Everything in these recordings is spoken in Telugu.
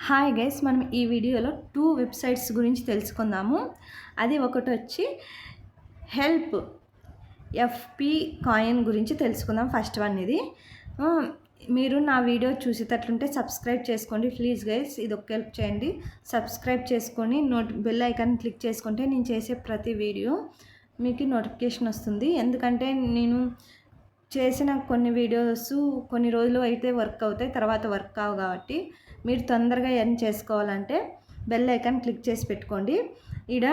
హాయ్ గైస్, మనం ఈ వీడియోలో 2 వెబ్సైట్స్ గురించి తెలుసుకుందాము. అది ఒకటి వచ్చి హెల్ప్ ఎఫ్పి కాయిన్ గురించి తెలుసుకుందాం. ఫస్ట్ వన్ ఇది. మీరు నా వీడియో చూసేటట్లుంటే సబ్స్క్రైబ్ చేసుకోండి ప్లీజ్ గైస్. ఇది ఒక హెల్ప్ చేయండి, సబ్స్క్రైబ్ చేసుకొని బెల్ ఐకాన్ క్లిక్ చేసుకుంటే నేను చేసే ప్రతి వీడియో మీకు నోటిఫికేషన్ వస్తుంది. ఎందుకంటే నేను చేసిన కొన్ని వీడియోస్ కొన్ని రోజులు అయితే వర్క్ అవుతాయి, తర్వాత వర్క్ కావు. కాబట్టి మీరు తొందరగా ఎర్న్ చేసుకోవాలంటే బెల్ ఐకాన్ క్లిక్ చేసి పెట్టుకోండి. ఈడ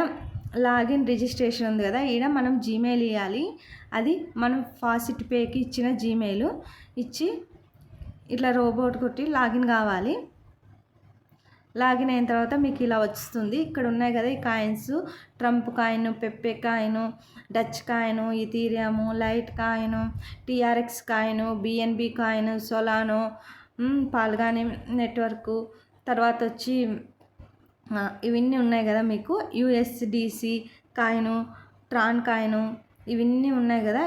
లాగిన్ రిజిస్ట్రేషన్ ఉంది కదా, ఈడ మనం జీమెయిల్ ఇవ్వాలి. అది మనం ఫాస్ట్ పేకి ఇచ్చిన జీమెయిల్ ఇచ్చి ఇట్లా రోబోట్ కొట్టి లాగిన్ కావాలి. లాగిన్ అయిన తర్వాత మీకు ఇలా వస్తుంది. ఇక్కడ ఉన్నాయి కదా ఈ coins: Trump coin, Pepe coin, Dutch coin, Ethereum, litecoin, TRX coin, BNB coin, Solana, Polygon network, తర్వాత వచ్చి ఇవన్నీ ఉన్నాయి కదా మీకు యుఎస్డిసి కాయిన్, ట్రాన్ కాయిన్, ఇవన్నీ ఉన్నాయి కదా.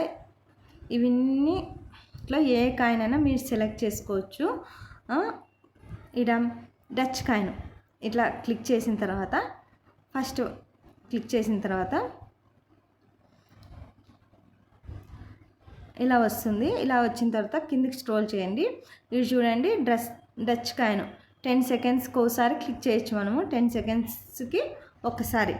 ఇవన్నీలో ఏ కాయిన్ అయినా మీరు సెలెక్ట్ చేసుకోవచ్చు. ఇడ డచ్ కాయిన్ ఇట్లా క్లిక్ చేసిన తర్వాత ఫస్ట్ క్లిక్ చేసిన తర్వాత ఇలా వస్తుంది. ఇలా వచ్చిన తర్వాత కిందికి స్క్రోల్ చేయండి. ఇది చూడండి, డచ్ కాయిన్ 10 సెకండ్స్కి ఒకసారి క్లిక్ చేయొచ్చు మనము. 10 సెకండ్స్కి ఒకసారి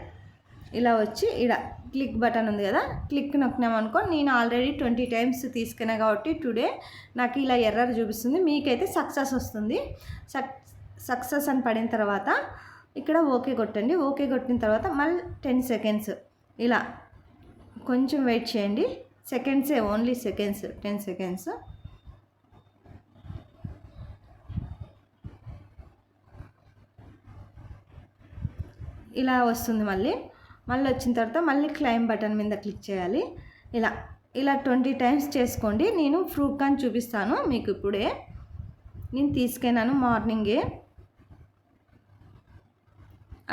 ఇలా వచ్చి ఇక్కడ క్లిక్ బటన్ ఉంది కదా, క్లిక్ నొక్కినామనుకో. నేను ఆల్రెడీ 20 టైమ్స్ తీసుకున్నా కాబట్టి టుడే నాకు ఇలా ఎర్రర్ చూపిస్తుంది. మీకైతే సక్సెస్ వస్తుంది. సక్సెస్ అని పడిన తర్వాత ఇక్కడ ఓకే కొట్టండి. ఓకే కొట్టిన తర్వాత మళ్ళీ 10 సెకండ్స్ ఇలా కొంచెం వెయిట్ చేయండి. సెకండ్సే, ఓన్లీ సెకండ్స్, 10 సెకండ్స్. ఇలా వస్తుంది. మళ్ళీ వచ్చిన తర్వాత మళ్ళీ క్లైమ్ బటన్ మీద క్లిక్ చేయాలి. ఇలా 20 టైమ్స్ చేసుకోండి. నేను ప్రూఫ్ కానీ చూపిస్తాను మీకు. ఇప్పుడే నేను తీసుకెళ్ళాను మార్నింగే.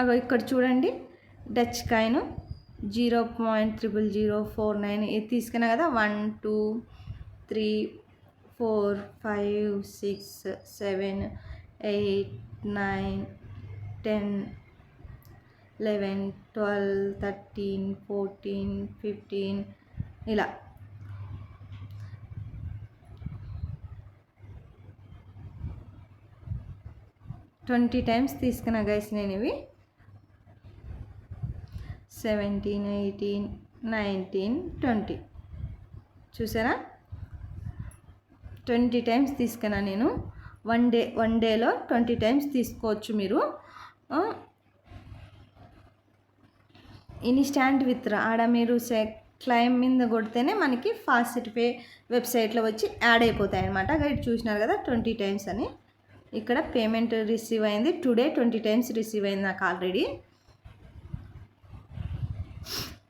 అగో ఇక్కడ చూడండి, డచ్ కాయిన్ 0.00049 ఇది తీసుకున్నా కదా. 1 2 3 4 5 6 7 8 9 10 11 12 13 14 15 ఇలా 20 టైమ్స్ తీసుకున్నా గైస్ నేను ఇవి. 17 18 19 20 చూసారా, 20 టైమ్స్ తీసుకున్నా నేను. వన్ డేలో 20 టైమ్స్ తీసుకోవచ్చు మీరు. ఇన్స్టాంట్ విత్డ్రా ఆడ మీరు క్లైమ్ మీద కొడితేనే మనకి ఫాస్ట్ పే వెబ్సైట్లో వచ్చి యాడ్ అయిపోతాయి అన్నమాట. గైడ్ చూసినారు కదా 20 టైమ్స్ అని. ఇక్కడ పేమెంట్ రిసీవ్ అయింది టుడే. 20 టైమ్స్ రిసీవ్ అయింది నాకు ఆల్రెడీ.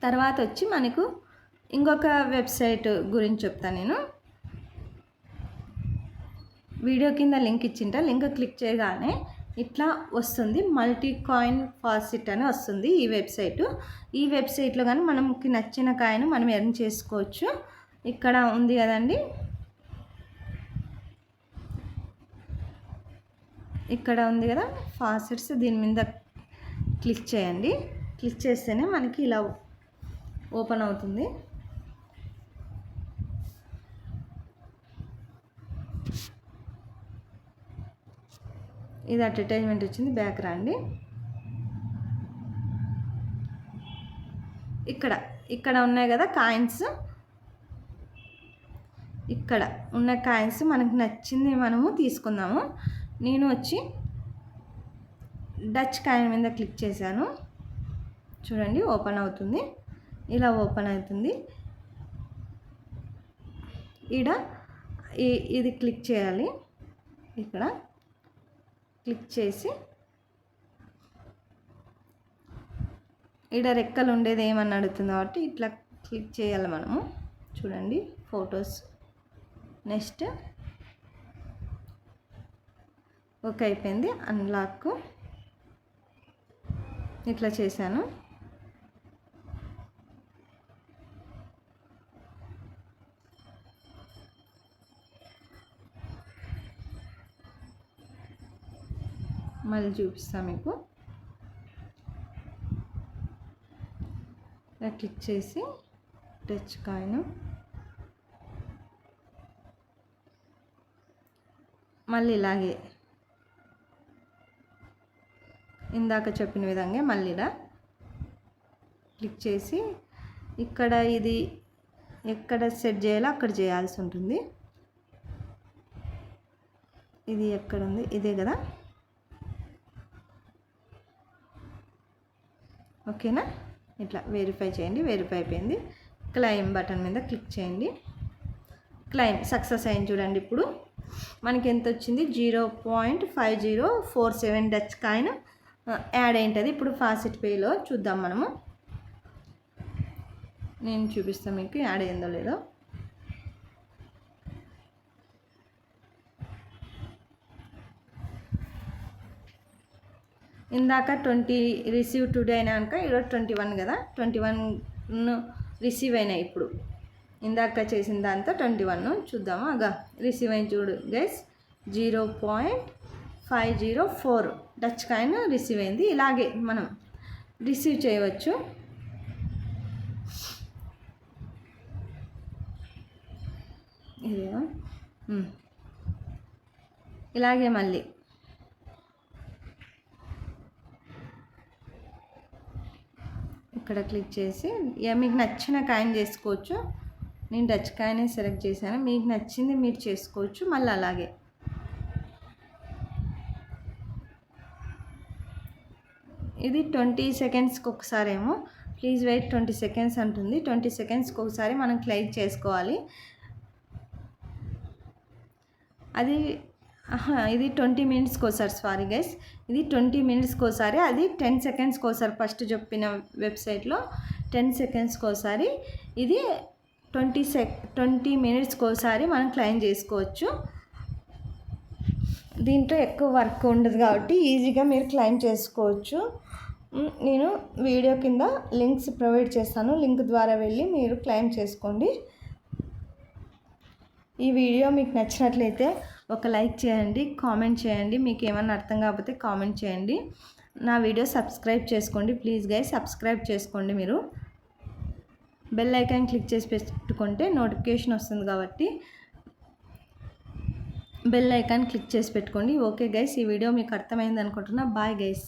తర్వాత వచ్చి మనకు ఇంకొక వెబ్సైట్ గురించి చెప్తాను నేను. వీడియో కింద లింక్ ఇచ్చింట, లింక్ క్లిక్ చేయగానే ఇట్లా వస్తుంది. మల్టీ కాయిన్ ఫాసిట్ అని వస్తుంది ఈ వెబ్సైట్. ఈ వెబ్సైట్లో కానీ మనకి నచ్చిన కాయిన్ మనం ఎర్న్ చేసుకోవచ్చు. ఇక్కడ ఉంది కదండి, ఇక్కడ ఉంది కదా ఫాసిట్స్, దీని మీద క్లిక్ చేయండి. క్లిక్ చేస్తేనే మనకి ఇలా ఓపెన్ అవుతుంది. ఇది అడ్వర్టైజ్మెంట్ వచ్చింది. బ్యాక్ రండి. ఇక్కడ ఉన్నాయి కదా కాయిన్స్. ఇక్కడ ఉన్న కాయిన్స్ మనకు నచ్చింది మనము తీసుకుందాము. నేను వచ్చి డచ్ కాయిన్ మీద క్లిక్ చేశాను. చూడండి ఓపెన్ అవుతుంది. ఇలా ఓపెన్ అవుతుంది. ఇది క్లిక్ చేయాలి. ఇక్కడ క్లిక్ చేసి రెక్కలు ఉండేది ఏమని అడుగుతుంది కాబట్టి ఇట్లా క్లిక్ చేయాలి మనము. చూడండి ఫొటోస్. నెక్స్ట్ ఓకే అయిపోయింది. అన్లాక్ ఇట్లా చేశాను. మళ్ళీ చూపిస్తాను మీకు. ఇలా క్లిక్ చేసి టచ్ కాయిన్ మళ్ళీ ఇలాగే ఇందాక చెప్పిన విధంగా మళ్ళీ ఇలా క్లిక్ చేసి ఇక్కడ ఇది ఎక్కడ సెట్ చేయాలో అక్కడ చేయాల్సి ఉంటుంది. ఇది ఎక్కడ ఉంది, ఇదే కదా. ఓకేనా, ఇట్లా వెరిఫై చేయండి. వెరిఫై అయిపోయింది. క్లెయిమ్ బటన్ మీద క్లిక్ చేయండి. క్లెయిమ్ సక్సెస్ అయింది చూడండి. ఇప్పుడు మనకి ఎంత వచ్చింది, 0.5047 డచ్ కాయిన్ యాడ్ అయింటుంది. ఇప్పుడు ఫాస్టెస్ట్ పేలో చూద్దాం మనము. నేను చూపిస్తాను మీకు యాడ్ అయిందో లేదో. ఇందాక 20 రిసీవ్ టుడే అయినా కనుక ఈరోజు 21 కదా, 21 రిసీవ్ అయినాయి. ఇప్పుడు ఇందాక చేసిన దాంతో 21 చూద్దాము. అగా రిసీవ్ అయింది చూడు గైస్, 0.504 డచ్ కాయిన్ రిసీవ్ అయింది. ఇలాగే మనం రిసీవ్ చేయవచ్చు. ఇలాగే మళ్ళీ ఇక్కడ క్లిక్ చేసి మీకు నచ్చిన కాయిన్ చేసుకోవచ్చు. నేను డచ్ కాయిన్ సెలెక్ట్ చేశాను, మీకు నచ్చింది మీరు చేసుకోవచ్చు. మళ్ళీ అలాగే ఇది 20 సెకండ్స్కి ఒకసారి ఏమో ప్లీజ్ వెయిట్ 20 సెకండ్స్ అంటుంది. 20 సెకండ్స్కి ఒకసారి మనం క్లిక్ చేసుకోవాలి. అది ఇది 20 మినిట్స్కి ఒకసారి, సారీ గైస్, ఇది 20 మినిట్స్కి ఒకసారి, అది 10 సెకండ్స్కి ఒకసారి. ఫస్ట్ చెప్పిన వెబ్సైట్లో 10 సెకండ్స్కి ఒకసారి, ఇది 20 మినిట్స్కి ఒకసారి మనం క్లెయిమ్ చేసుకోవచ్చు. దీంట్లో ఎక్కువ వర్క్ ఉండదు కాబట్టి ఈజీగా మీరు క్లెయిమ్ చేసుకోవచ్చు. నేను వీడియో కింద లింక్స్ ప్రొవైడ్ చేస్తాను, లింక్ ద్వారా వెళ్ళి మీరు క్లెయిమ్ చేసుకోండి. ఈ వీడియో మీకు నచ్చినట్లయితే ఒక లైక్ చేయండి, కామెంట్ చేయండి. మీకు ఏమన్నా అర్థం కాకపోతే కామెంట్ చేయండి. నా వీడియో సబ్స్క్రైబ్ చేసుకోండి ప్లీజ్ గైస్, సబ్స్క్రైబ్ చేసుకోండి. మీరు బెల్ ఐకాన్ క్లిక్ చేసి పెట్టుకుంటే నోటిఫికేషన్ వస్తుంది కాబట్టి బెల్ ఐకాన్ క్లిక్ చేసి పెట్టుకోండి. ఓకే గైస్, ఈ వీడియో మీకు అర్థమైంది అనుకుంటున్నా. Bye guys.